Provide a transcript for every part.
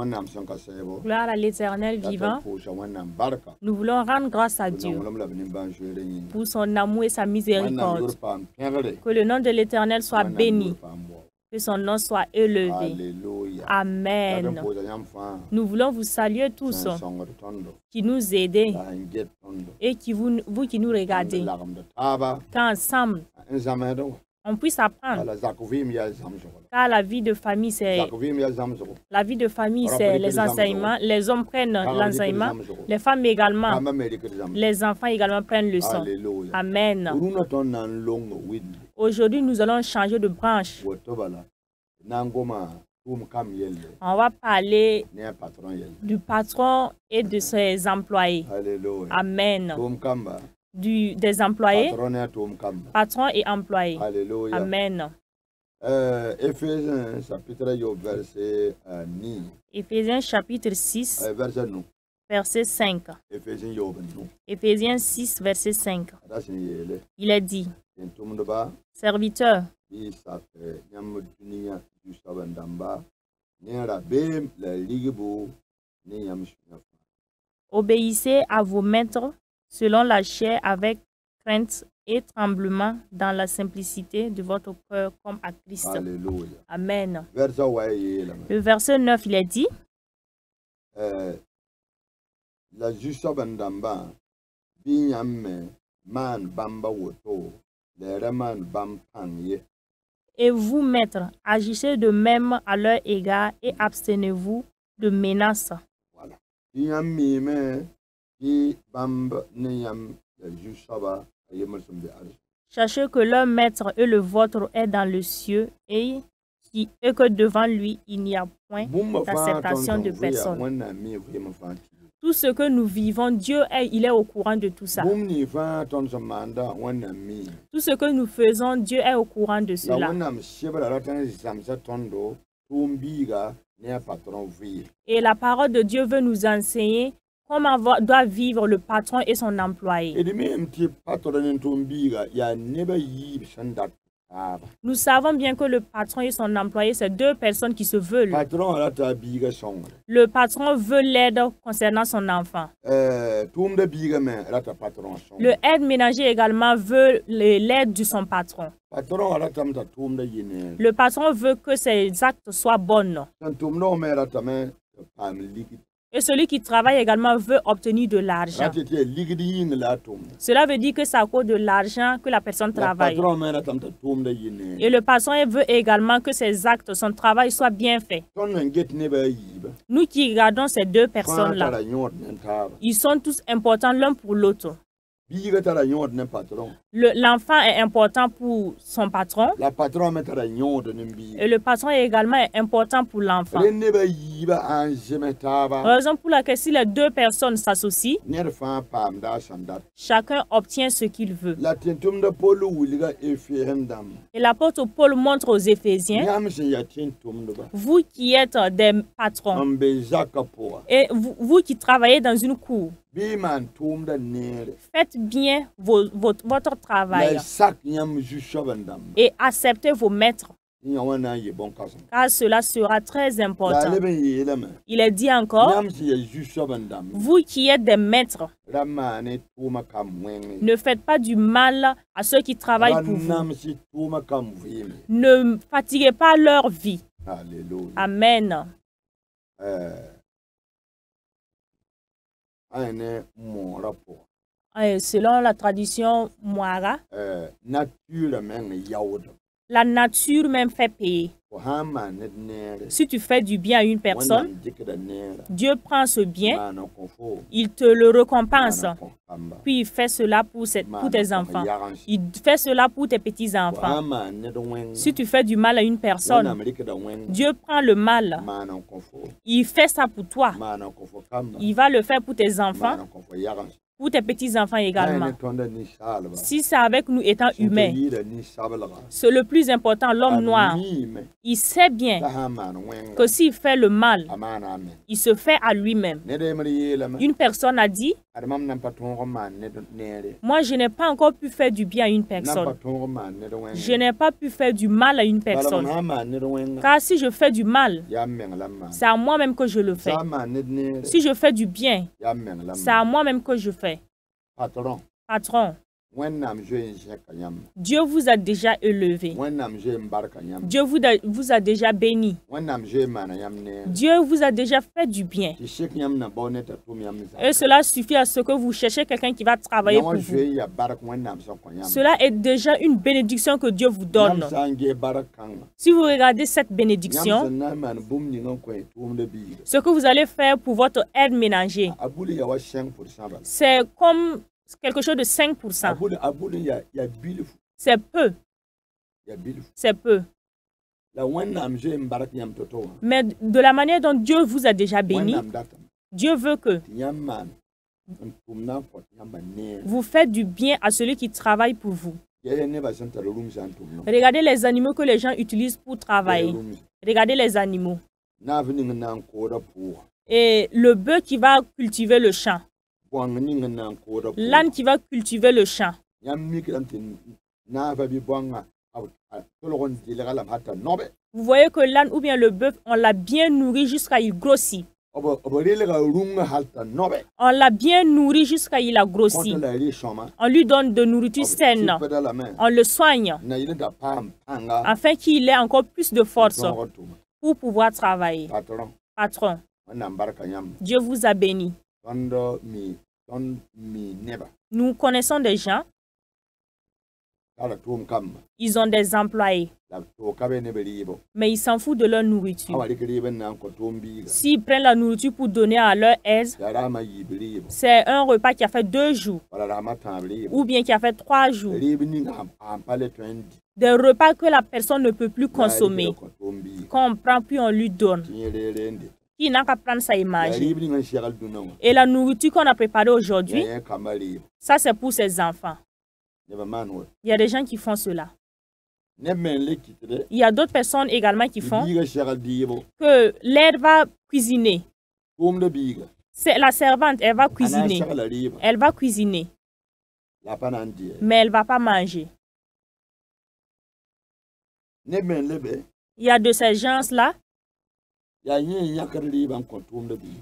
Gloire à l'Éternel vivant. Nous voulons rendre grâce à Dieu pour son amour et sa miséricorde. Que le nom de l'Éternel soit béni. Que son nom soit élevé. Amen. Nous voulons vous saluer tous qui nous aidez et vous qui nous regardez. Qu'ensemble, on puisse apprendre. Car la vie de famille, c'est les enseignements. Les hommes prennent l'enseignement. Les femmes également. Les enfants également prennent le son. Amen. Aujourd'hui, nous allons changer de branche. On va parler du patron et de ses employés. Amen. Des employés, patron et employés. Amen. Éphésiens chapitre 6, verset 5. Éphésiens 6, verset 5. Il est dit, serviteurs, obéissez à vos maîtres selon la chair avec crainte et tremblement dans la simplicité de votre cœur comme à Christ. Alléluia. Amen. Le verset 9, il est dit, la justa bandamba binyame man bamba woto le man bam panye. Et vous, maîtres, agissez de même à leur égard et abstenez-vous de menaces. Voilà. Binyame bi bamba neyam jusaba ayemulsum bi arsh. Sachez que leur maître et le vôtre est dans le cieux et que devant lui il n'y a point d'acceptation de personne. Tout ce que nous vivons, Dieu il est au courant de tout ça. Tout ce que nous faisons, Dieu est au courant de cela. Et la parole de Dieu veut nous enseigner comment doit vivre le patron et son employé. Nous savons bien que le patron et son employé, c'est deux personnes qui se veulent. Le patron veut l'aide concernant son enfant. Le aide-ménager également veut l'aide de son patron. Le patron veut que ses actes soient bons. Et celui qui travaille également veut obtenir de l'argent. Cela veut dire que c'est à cause de l'argent que la personne travaille. Et le patron veut également que ses actes, son travail soit bien fait. Nous qui regardons ces deux personnes-là, ils sont tous importants l'un pour l'autre. L'enfant est important pour son patron. Et le patron est également important pour l'enfant. Raison pour laquelle si les deux personnes s'associent, chacun obtient ce qu'il veut. Et l'apôtre Paul montre aux Éphésiens, vous qui êtes des patrons et vous qui travaillez dans une cour, faites bien votre travail et acceptez vos maîtres, car cela sera très important. Il est dit encore, vous qui êtes des maîtres, ne faites pas du mal à ceux qui travaillent pour vous. Ne fatiguez pas leur vie. Amen. Selon la tradition Moara, la nature même fait payer. Si tu fais du bien à une personne, Dieu prend ce bien, il te le récompense. Puis il fait cela pour tes enfants. Il fait cela pour tes petits-enfants. Si tu fais du mal à une personne, Dieu prend le mal. Il fait ça pour toi. Il va le faire pour tes enfants, pour tes petits-enfants également. Si c'est avec nous étant humains, c'est le plus important, l'homme noir. Il sait bien que s'il fait le mal, il se fait à lui-même. Une personne a dit, moi je n'ai pas encore pu faire du bien à une personne. Je n'ai pas pu faire du mal à une personne. Car si je fais du mal, c'est à moi-même que je le fais. Si je fais du bien, c'est à moi-même que je fais. Patron, Dieu vous a déjà élevé. Dieu vous a déjà béni. Dieu vous a déjà fait du bien. Et cela suffit à ce que vous cherchez quelqu'un qui va travailler pour vous. Cela est déjà une bénédiction que Dieu vous donne. Si vous regardez cette bénédiction, ce que vous allez faire pour votre aide ménager, c'est comme quelque chose de 5%. C'est peu. C'est peu. Mais de la manière dont Dieu vous a déjà béni, Dieu veut que vous faites du bien à celui qui travaille pour vous. Regardez les animaux que les gens utilisent pour travailler. Regardez les animaux. Et le bœuf qui va cultiver le champ. L'âne qui va cultiver le champ. Vous voyez que l'âne ou bien le bœuf, on l'a bien nourri jusqu'à il grossit. On l'a bien nourri jusqu'à il a grossi. On lui donne de nourriture saine. On le soigne afin qu'il ait encore plus de force pour pouvoir travailler. Patron, Dieu vous a béni. Nous connaissons des gens, ils ont des employés, mais ils s'en foutent de leur nourriture. S'ils prennent la nourriture pour donner à leur aise, c'est un repas qui a fait 2 jours, ou bien qui a fait 3 jours. Des repas que la personne ne peut plus consommer, qu'on prend puis on lui donne. Il n'a qu'à prendre ça et manger. Et la nourriture qu'on a préparée aujourd'hui, ça c'est pour ses enfants. Il y a des gens qui font cela. Il y a d'autres personnes également qui font que l'aide va cuisiner. C'est la servante, elle va cuisiner. Elle va cuisiner. Mais elle ne va pas manger. Il y a de ces gens-là.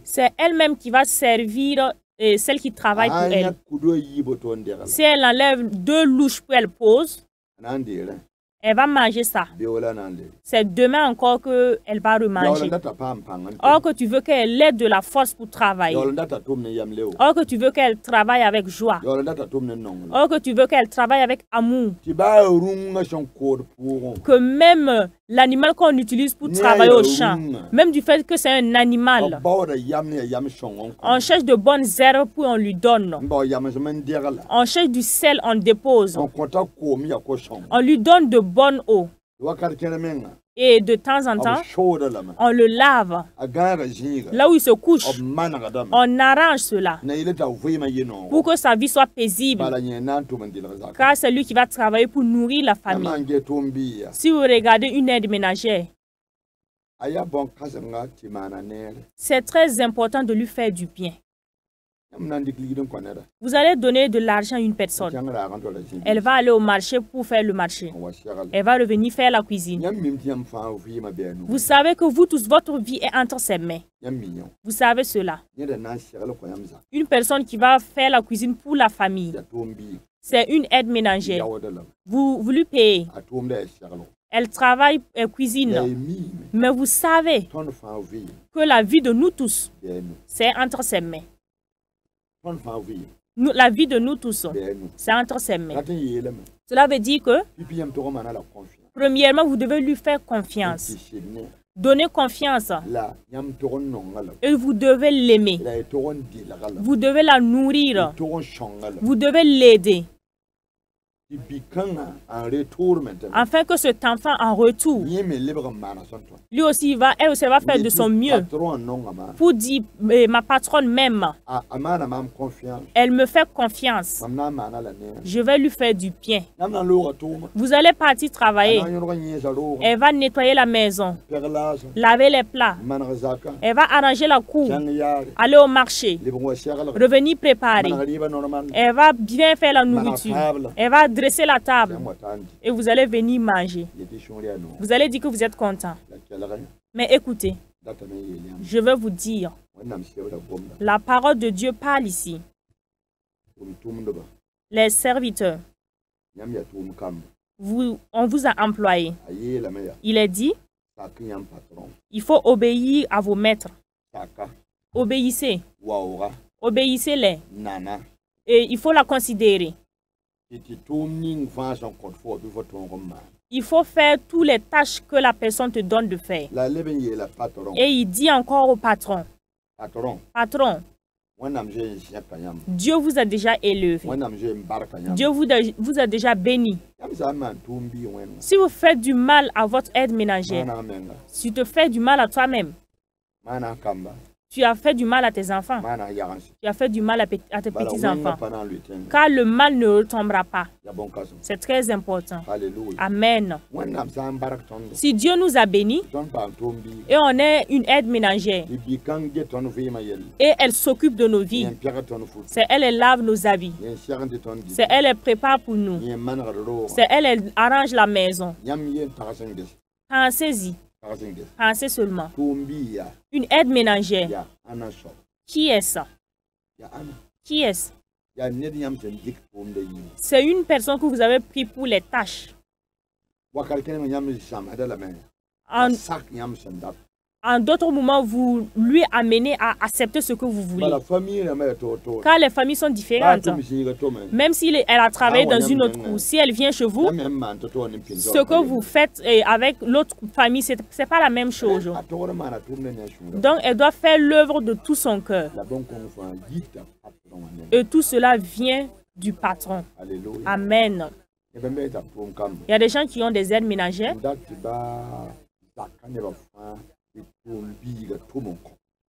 C'est elle-même qui va servir celle qui travaille pour elle. Si elle enlève 2 louches pour elle pose, elle va manger ça. C'est demain encore qu'elle va remanger. Or que tu veux qu'elle ait de la force pour travailler. Or que tu veux qu'elle travaille avec joie. Or que tu veux qu'elle travaille avec amour. Que même l'animal qu'on utilise pour travailler au champ, même du fait que c'est un animal, on cherche de bonnes herbes pour on lui donne. On cherche du sel, on dépose. On lui donne de bonne eau. Et de temps en temps, on le lave. Là où il se couche, on arrange cela pour que sa vie soit paisible. Car c'est lui qui va travailler pour nourrir la famille. Si vous regardez une aide ménagère, c'est très important de lui faire du bien. Vous allez donner de l'argent à une personne. Elle va aller au marché pour faire le marché. Elle va revenir faire la cuisine. Vous savez que vous tous, votre vie est entre ses mains. Vous savez cela. Une personne qui va faire la cuisine pour la famille, c'est une aide ménagère. Vous lui payez. Elle travaille, elle cuisine. Mais vous savez que la vie de nous tous, c'est entre ses mains. La vie de nous tous, c'est entre ses mains. Cela veut dire que, premièrement, vous devez lui faire confiance. Donnez confiance. Et vous devez l'aimer. Vous devez la nourrir. Vous devez l'aider. afin que cet enfant en retour, lui aussi elle aussi va faire de son mieux pour dire ma patronne m'aime, elle me fait confiance, je vais lui faire du bien. Vous allez partir travailler, elle va nettoyer la maison, laver les plats, elle va arranger la cour, aller au marché, revenir préparer, elle va bien faire la nourriture, elle va dresser la table et vous allez venir manger. Vous allez dire que vous êtes content. Mais écoutez, je veux vous dire, la parole de Dieu parle ici. Les serviteurs, on vous a employé. Il est dit, il faut obéir à vos maîtres. Obéissez. Obéissez-les. Et il faut la considérer. Il faut faire toutes les tâches que la personne te donne de faire. Et il dit encore au patron, patron, Dieu vous a déjà élevé. Dieu vous a déjà béni. Si vous faites du mal à votre aide ménagère, si tu te fais du mal à toi-même, tu as fait du mal à tes enfants, tu as fait du mal à tes petits-enfants, car le mal ne retombera pas. C'est très important. Amen. Si Dieu nous a bénis et on est une aide ménagère et elle s'occupe de nos vies, c'est elle, elle lave nos habits, c'est elle, elle prépare pour nous, c'est elle, elle arrange la maison. Pensez-y. Pensez seulement. Une aide ménagère. Qui est ça? Qui est-ce? C'est une personne que vous avez pris pour les tâches. En d'autres moments, vous lui amenez à accepter ce que vous voulez. Car les familles sont différentes. Même si elle a travaillé dans une autre cour, si elle vient chez vous, ce que vous faites avec l'autre famille, ce n'est pas la même chose. Donc, elle doit faire l'œuvre de tout son cœur. Et tout cela vient du patron. Amen. Il y a des gens qui ont des aides ménagères.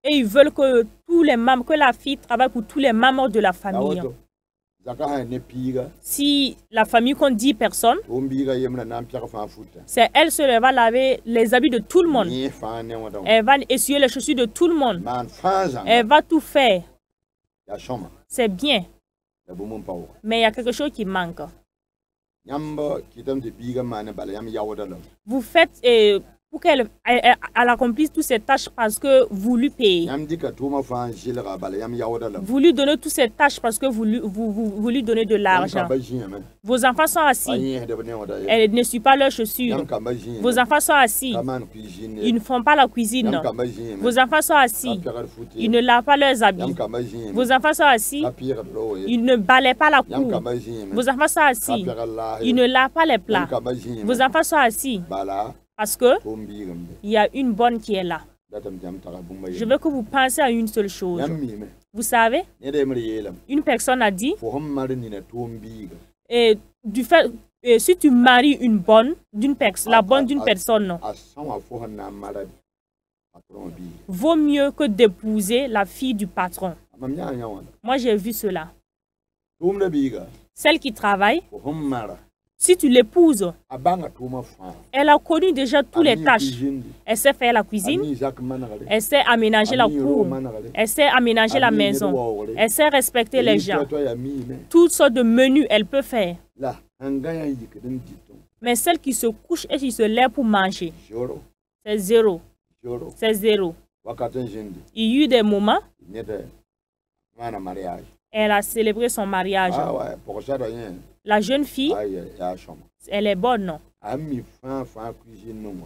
Et ils veulent que tous les membres, que la fille travaille pour tous les membres de la famille. Si la famille compte 10 personnes, c'est elle seule, elle va laver les habits de tout le monde. Elle va essuyer les chaussures de tout le monde. Elle va tout faire. C'est bien. Mais il y a quelque chose qui manque. Vous faites pour qu'elle accomplisse toutes ces tâches parce que vous lui payez. Vous lui donnez toutes ces tâches parce que vous lui donnez de l'argent. Vos enfants sont assis. Elle ne suit pas leurs chaussures. Vos enfants sont assis. Ils ne font pas la cuisine. Vos enfants sont assis. Ils ne lavent pas leurs habits. Vos enfants sont assis. Ils ne balayent pas la cour. Vos enfants sont assis. Ils ne lavent pas les plats. Vos enfants sont assis. Parce que il y a une bonne qui est là. Je veux que vous pensiez à une seule chose. Vous savez, une personne a dit, si tu maries une bonne la bonne d'une personne, vaut mieux que d'épouser la fille du patron. Moi, j'ai vu cela. Celle qui travaille, si tu l'épouses, elle a connu déjà toutes les tâches. Elle sait faire la cuisine, elle sait aménager la cour, elle sait aménager la maison, elle sait respecter les gens. Toutes sortes de menus, elle peut faire. Mais celle qui se couche et qui se lève pour manger, c'est zéro. C'est zéro. Il y a eu des moments, elle a célébré son mariage. La jeune fille, elle est bonne, non?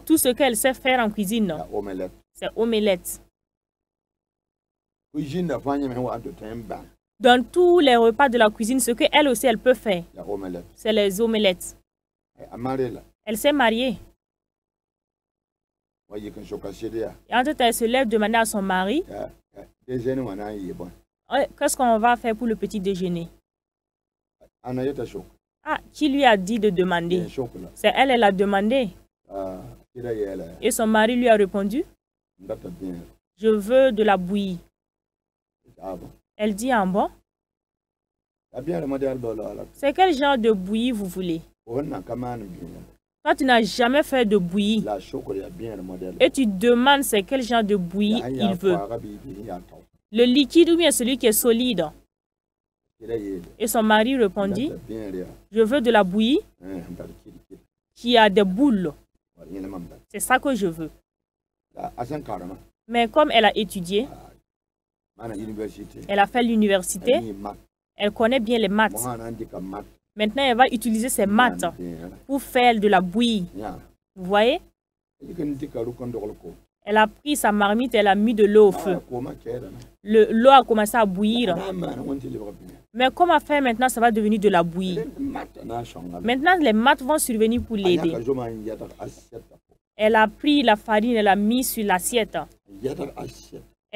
Tout ce qu'elle sait faire en cuisine, c'est omelette. Dans tous les repas de la cuisine, ce qu'elle aussi, elle peut faire, c'est les omelettes. Elle s'est mariée. Et ensuite, elle se lève demander à son mari, qu'est-ce qu'on va faire pour le petit déjeuner? Ah, qui lui a dit de demander? C'est elle, elle a demandé. Et son mari lui a répondu, je veux de la bouillie. Elle dit, ah bon? C'est quel genre de bouillie vous voulez? Toi, tu n'as jamais fait de bouillie. Et tu demandes c'est quel genre de bouillie il veut. Le liquide ou bien celui qui est solide? Et son mari répondit, je veux de la bouillie qui a des boules. C'est ça que je veux. Mais comme elle a étudié, elle a fait l'université, elle connaît bien les maths. Maintenant, elle va utiliser ses maths pour faire de la bouillie. Vous voyez? Elle a pris sa marmite, elle a mis de l'eau au feu. L'eau a commencé à bouillir. Mais comment faire maintenant, ça va devenir de la bouillie. Maintenant, les maths vont survenir pour l'aider. Elle a pris la farine, elle a mis sur l'assiette.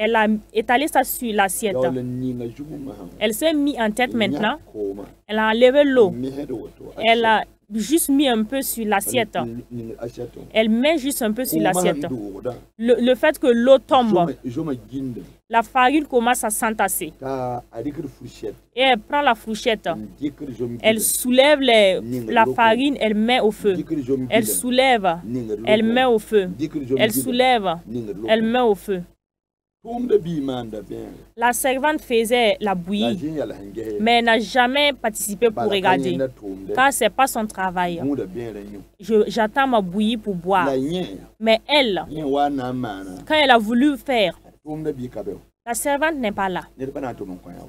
Elle a étalé ça sur l'assiette. Elle s'est mise en tête maintenant. Elle a enlevé l'eau. Elle a juste mis un peu sur l'assiette. Elle met juste un peu sur l'assiette. Le fait que l'eau tombe, la farine commence à s'entasser. Et elle prend la fourchette. Elle soulève la farine, elle met au feu. Elle soulève, elle met au feu. Elle soulève, elle met au feu. La servante faisait la bouillie, mais elle n'a jamais participé pour regarder, car ce n'est pas son travail. J'attends ma bouillie pour boire. Mais elle, quand elle a voulu faire, la servante n'est pas là. Il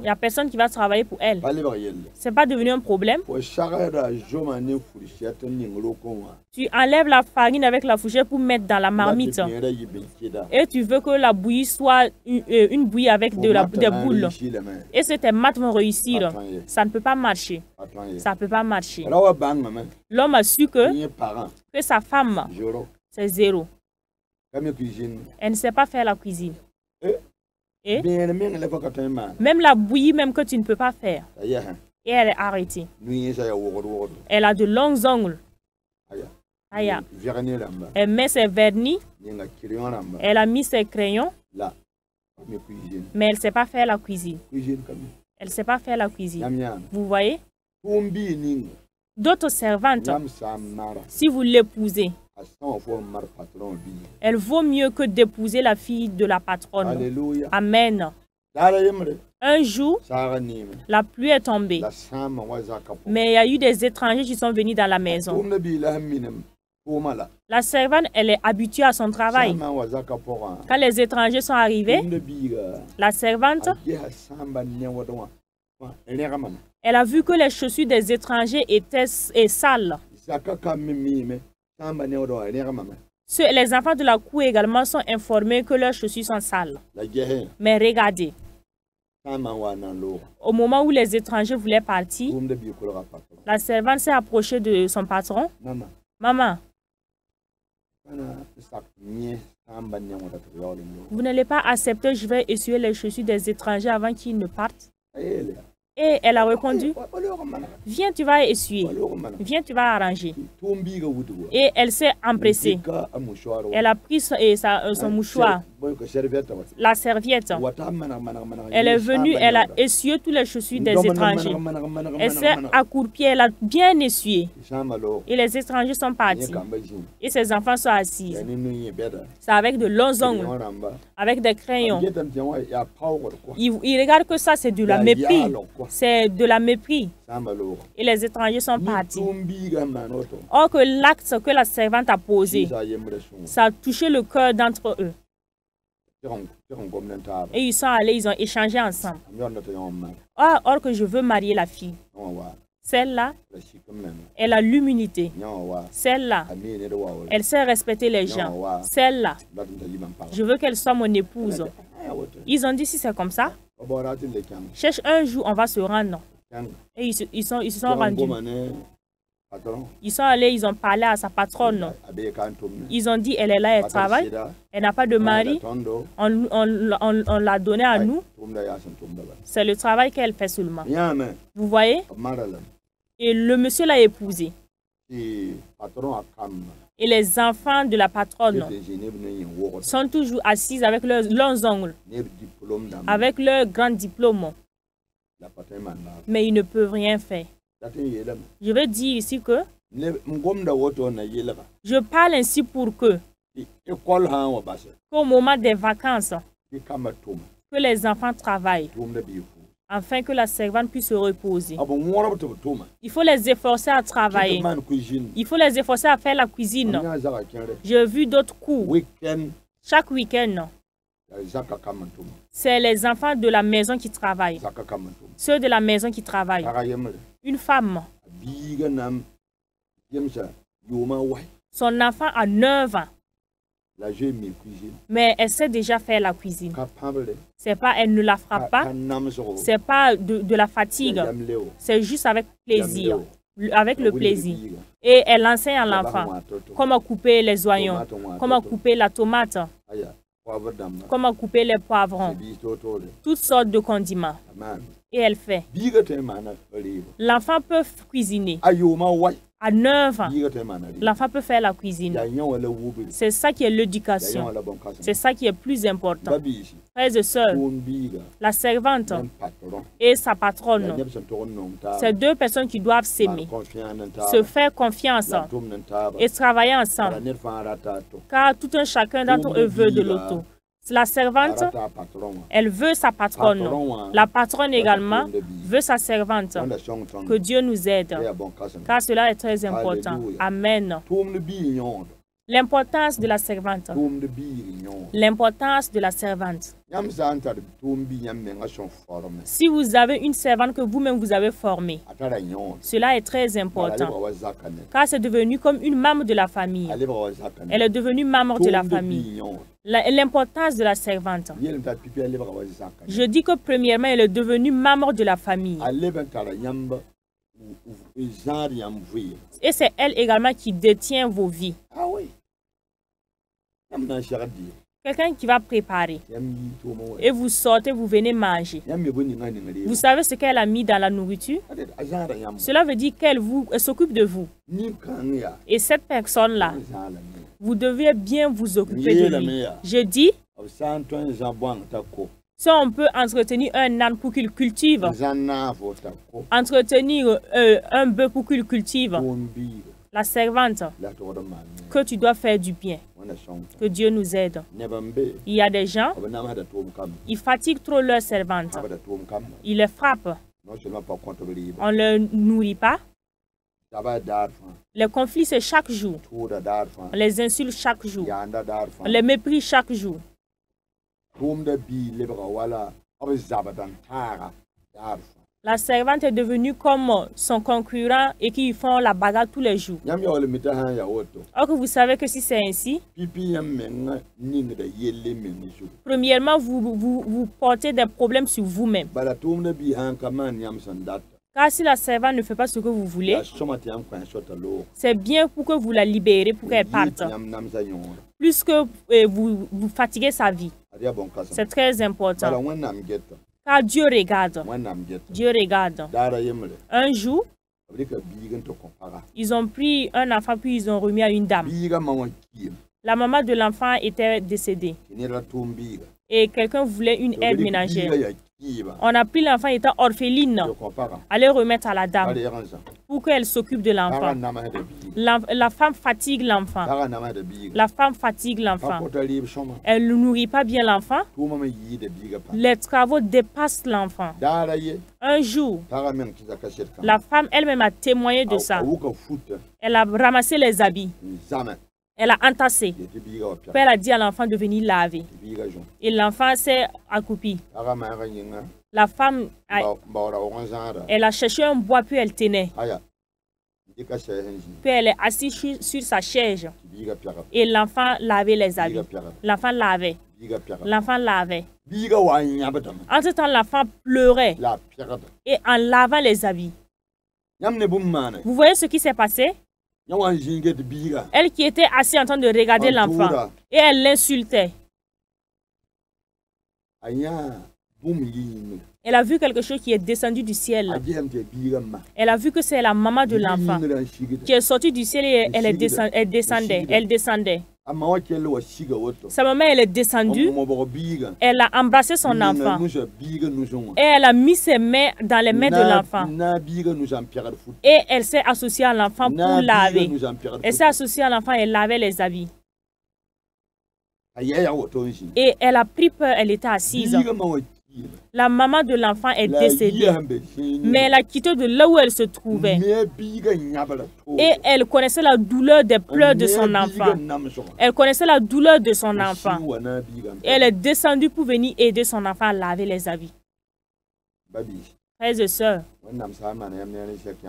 n'y a personne qui va travailler pour elle. Ce n'est pas devenu un problème. Tu enlèves la farine avec la fourchette pour mettre dans la marmite. Et tu veux que la bouillie soit une bouillie avec des boules. Et si tes maths vont réussir, ça ne peut pas marcher. Ça ne peut pas marcher. L'homme a su que sa femme, c'est zéro. Elle ne sait pas faire la cuisine. Et même la bouillie même que tu ne peux pas faire. Et elle est arrêtée. Elle a de longs ongles. Elle met ses vernis. Elle a mis ses crayons. Mais elle ne sait pas faire la cuisine. Elle ne sait pas faire la cuisine. Vous voyez? D'autres servantes, si vous l'épousez, elle vaut mieux que d'épouser la fille de la patronne. Alléluia. Amen. Un jour, la pluie est tombée. Mais il y a eu des étrangers qui sont venus dans la maison. La servante, elle est habituée à son travail. Quand les étrangers sont arrivés, la servante, elle a vu que les chaussures des étrangers étaient sales. Les enfants de la cour également sont informés que leurs chaussures sont sales. Mais regardez, au moment où les étrangers voulaient partir, la servante s'est approchée de son patron. Maman, vous n'allez pas accepter, je vais essuyer les chaussures des étrangers avant qu'ils ne partent. Et elle a répondu, viens, tu vas essuyer. Viens, tu vas arranger. Et elle s'est empressée. Elle a pris son mouchoir, la serviette. Elle est venue, elle a essuyé tous les chaussures des étrangers. Elle s'est accroupie, elle a bien essuyé. Et les étrangers sont partis. Et ses enfants sont assis. C'est avec de longs ongles, avec des crayons. Ils regardent que ça, c'est de la mépris. C'est de la mépris. Et les étrangers sont partis. Or que l'acte que la servante a posé, ça a touché le cœur d'entre eux. Et ils sont allés, ils ont échangé ensemble. Or que je veux marier la fille. Celle-là, elle a l'humilité. Celle-là, elle sait respecter les gens. Celle-là, je veux qu'elle soit mon épouse. Ils ont dit, si c'est comme ça, cherche un jour, on va se rendre. Et ils se sont rendus. Ils sont allés, ils ont parlé à sa patronne. Ils ont dit, elle est là, elle travaille. Elle n'a pas de mari. On l'a donné à nous. C'est le travail qu'elle fait seulement. Vous voyez? Et le monsieur l'a épousée. Et les enfants de la patronne sont toujours assis avec leurs ongles, avec leurs grands diplômes. Mais ils ne peuvent rien faire. Je veux dire ici que je parle ainsi pour que, qu'au moment des vacances, que les enfants travaillent, afin que la servante puisse se reposer. Il faut les efforcer à travailler. Il faut les efforcer à faire la cuisine. J'ai vu d'autres cours. Chaque week-end, c'est les enfants de la maison qui travaillent. Ceux de la maison qui travaillent. Une femme, son enfant a 9 ans. Mais elle sait déjà faire la cuisine. C'est pas, elle ne la frappe pas. C'est pas de la fatigue. C'est juste avec plaisir. Avec le plaisir. Et elle enseigne à l'enfant comment couper les oignons, comment couper la tomate, comment couper les poivrons, toutes sortes de condiments. Et elle fait. L'enfant peut cuisiner. À 9 ans, l'enfant peut faire la cuisine. C'est ça qui est l'éducation. C'est ça qui est plus important. Frères et sœurs, la servante et sa patronne, c'est 2 personnes qui doivent s'aimer, se faire confiance et travailler ensemble. Car tout un chacun d'entre eux veut de l'autre. La servante, elle veut sa patronne. La patronne également veut sa servante. Que Dieu nous aide. Car cela est très important. Amen. L'importance de la servante. L'importance de la servante. Si vous avez une servante que vous-même vous avez formée, cela est très important. Car c'est devenu comme une membre de la famille. Elle est devenue membre de la famille. L'importance de la servante. Je dis que premièrement, elle est devenue membre de la famille. Et c'est elle également qui détient vos vies. Quelqu'un qui va préparer. Et vous sortez, vous venez manger. Vous savez ce qu'elle a mis dans la nourriture? Cela veut dire qu'elle s'occupe de vous. Et cette personne-là, vous devez bien vous occuper de lui. Je dis, si on peut entretenir un âne pour qu'il cultive, entretenir un bœuf pour qu'il cultive, la servante, que tu dois faire du bien. Que Dieu nous aide. Il y a des gens, ils fatiguent trop leur servante. Ils les frappent. On ne les nourrit pas. Les conflits, c'est chaque jour. On les insulte chaque jour. On les méprise chaque jour. La servante est devenue comme son concurrent et qui font la bagarre tous les jours. Or que vous savez que si c'est ainsi, premièrement, vous portez des problèmes sur vous-même. Car si la servante ne fait pas ce que vous voulez, c'est bien pour que vous la libérez, pour qu'elle parte. Plus que vous fatiguez sa vie. C'est très important. Car Dieu regarde. Dieu regarde. Un jour, ils ont pris un enfant puis ils ont remis à une dame. La maman de l'enfant était décédée. Et quelqu'un voulait une aide ménagère. On a pris l'enfant étant orpheline, allez remettre à la dame pour qu'elle s'occupe de l'enfant. La femme fatigue l'enfant. La femme fatigue l'enfant. Elle ne nourrit pas bien l'enfant. Les travaux dépassent l'enfant. Un jour, la femme elle-même a témoigné de ça. Elle a ramassé les habits. Elle a entassé. Puis elle a dit à l'enfant de venir laver. Et l'enfant s'est accroupi. La femme, elle a cherché un bois puis elle tenait. Puis elle est assise sur sa chaise. Et l'enfant lavait les habits. L'enfant lavait. L'enfant lavait. Entre-temps, l'enfant pleurait. Et en lavant les habits. Vous voyez ce qui s'est passé? Elle qui était assise en train de regarder l'enfant. Et elle l'insultait. Elle a vu quelque chose qui est descendu du ciel. Elle a vu que c'est la maman de l'enfant qui est sortie du ciel et elle descendait. Sa maman, elle est descendue. Elle a embrassé son enfant. Et elle a mis ses mains dans les mains de l'enfant. Et elle s'est associée à l'enfant pour laver. Elle s'est associée à l'enfant et lavait les habits. Et elle a pris peur, elle était assise. La maman de l'enfant est décédée, mais elle a quitté de là où elle se trouvait. Et elle connaissait la douleur des pleurs de son enfant. Elle connaissait la douleur de son enfant. Et elle est descendue pour venir aider son enfant à laver les habits. Frères et sœurs,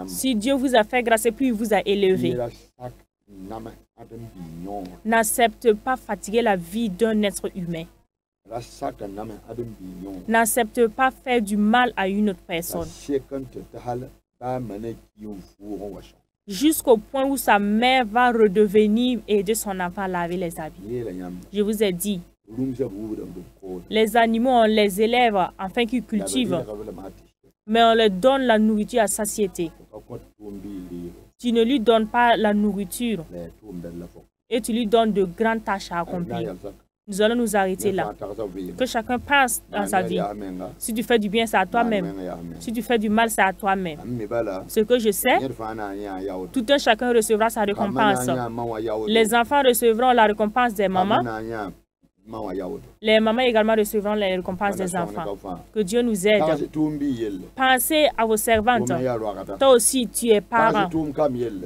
si Dieu vous a fait grâce et puis il vous a élevé, n'accepte pas fatiguer la vie d'un être humain. N'accepte pas faire du mal à une autre personne. Jusqu'au point où sa mère va redevenir aider son enfant à laver les habits. Je vous ai dit, les animaux, on les élève afin qu'ils cultivent, mais on leur donne la nourriture à satiété. Tu ne lui donnes pas la nourriture et tu lui donnes de grandes tâches à accomplir. Nous allons nous arrêter là. Que chacun pense dans sa vie. Si tu fais du bien, c'est à toi-même. Si tu fais du mal, c'est à toi-même. Ce que je sais, tout un chacun recevra sa récompense. Les enfants recevront la récompense des mamans. Les mamans également recevront les récompenses des enfants. Que Dieu nous aide. Pensez à vos servantes. Toi aussi, tu es parent.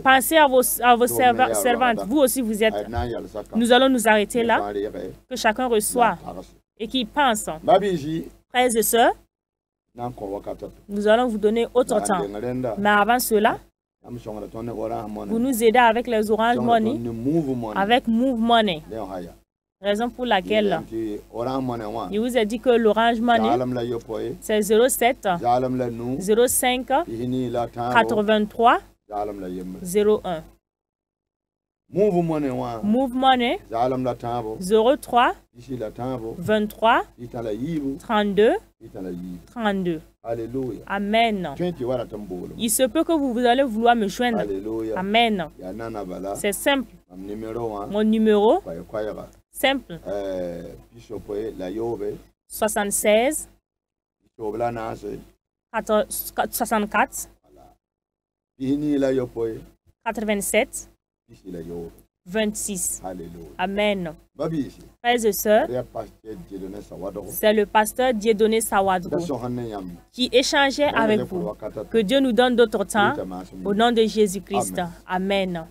Pensez à vos servantes. Vous aussi, vous êtes. Nous allons nous arrêter là. Que chacun reçoit et qu'il pense. Frères et sœurs, nous allons vous donner autre temps. Mais avant cela, vous nous aidez avec les Orange Money, avec Move Money. Raison pour laquelle je vous ai dit que l'Orange Money, c'est 07 05 83 01. Move Money 03 23 32 32. Alléluia. Amen. Il se peut que vous allez vouloir me joindre. Alléluia. Amen. C'est simple. Mon numéro simple. 76 64 87 26. Amen. Frères et sœurs, c'est le pasteur Dieudonné Sawadro qui échangeait avec vous. Que Dieu nous donne d'autres temps au nom de Jésus-Christ. Amen.